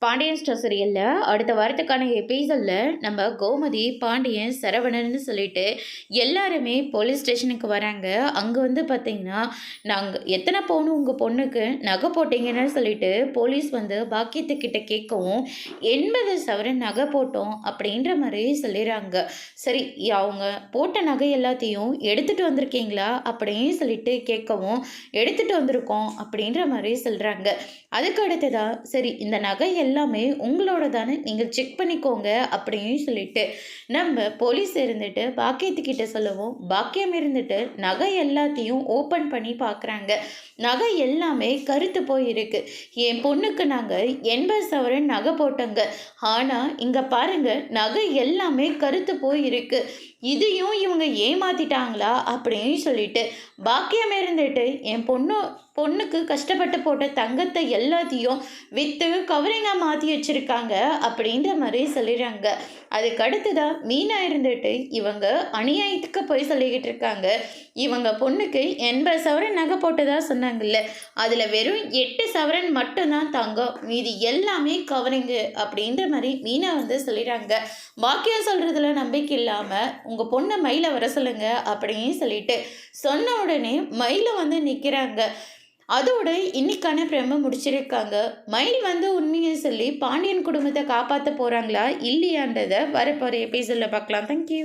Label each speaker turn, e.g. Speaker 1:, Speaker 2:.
Speaker 1: Pandian store சீரியலில் அடுத்த வாரத்துக்கான எபிசோடில் நம்ம கோமதி பாண்டியன் சரவணன்னு சொல்லிட்டு எல்லாருமே போலீஸ் ஸ்டேஷனுக்கு வராங்க. அங்கே வந்து பார்த்திங்கன்னா நாங்கள் எத்தனை பவுன் உங்கள் பொண்ணுக்கு நகை போட்டிங்கன்னு சொல்லிட்டு போலீஸ் வந்து பாக்கியத்துக்கிட்ட கேட்கவும் 80 சவரன் நகை போட்டோம் அப்படின்ற மாதிரி சொல்லிடுறாங்க. சரி, அவங்க போட்ட நகை எல்லாத்தையும் எடுத்துகிட்டு வந்திருக்கீங்களா அப்படின்னு சொல்லிட்டு கேட்கவும் எடுத்துகிட்டு வந்திருக்கோம் அப்படின்ற மாதிரி சொல்கிறாங்க. அதுக்கு அடுத்ததா சரி இந்த நகை எல்லாமே உங்களோட தானே, நீங்கள் செக் பண்ணிக்கோங்க அப்படின்னு சொல்லிட்டு நம்ம போலீஸ் இருந்துட்டு பாக்கியத்துக்கிட்ட சொல்லவும் பாக்கியம் இருந்துட்டு நகை எல்லாத்தையும் ஓப்பன் பண்ணி பார்க்குறாங்க. நகை எல்லாமே கருத்து போயிருக்கு. என் பொண்ணுக்கு நாங்கள் 80 சவரன் நகை போட்டோங்க. ஆனால் இங்கே பாருங்க நகை எல்லாமே கருத்து போயிருக்கு. இதையும் இவங்க ஏமாத்திட்டாங்களா அப்படின்னு சொல்லிட்டு பாக்கியம் இருந்துட்டு என் பொண்ணுக்கு கஷ்டப்பட்டு போட்ட தங்கத்தை எல்லாத்தையும் விற்று கவரிங்காக மாற்றி வச்சுருக்காங்க அப்படின்ற மாதிரி சொல்லிடுறாங்க. அதுக்கு அடுத்ததான் மீனா இருந்துட்டு இவங்க அநியாயத்துக்கு போய் சொல்லிக்கிட்டு இருக்காங்க. இவங்க பொண்ணுக்கு 80 சவரன் நகை போட்டதா சொன்னாங்கல்ல, அதில் வெறும் 8 சவரன் மட்டும்தான் தங்கம், மீதி எல்லாமே கவரிங்கு அப்படின்ற மாதிரி மீனா வந்து சொல்லிடுறாங்க. பாக்கியம் சொல்கிறதுல நம்பிக்கை இல்லாமல் உங்கள் பொண்ணை மயில வர சொல்லுங்க அப்படின்னு சொல்லிட்டு சொன்ன உடனே மயில வந்து நிற்கிறாங்க. அதோட இன்னைக்கான பிரம்ம முடிச்சிருக்காங்க. மயில் வந்து உண்மையை சொல்லி பாண்டியன் குடும்பத்தை காப்பாற்ற போகிறாங்களா இல்லையான்றதை வரப்போகிற எபிசோடில் பார்க்கலாம். தேங்க்யூ.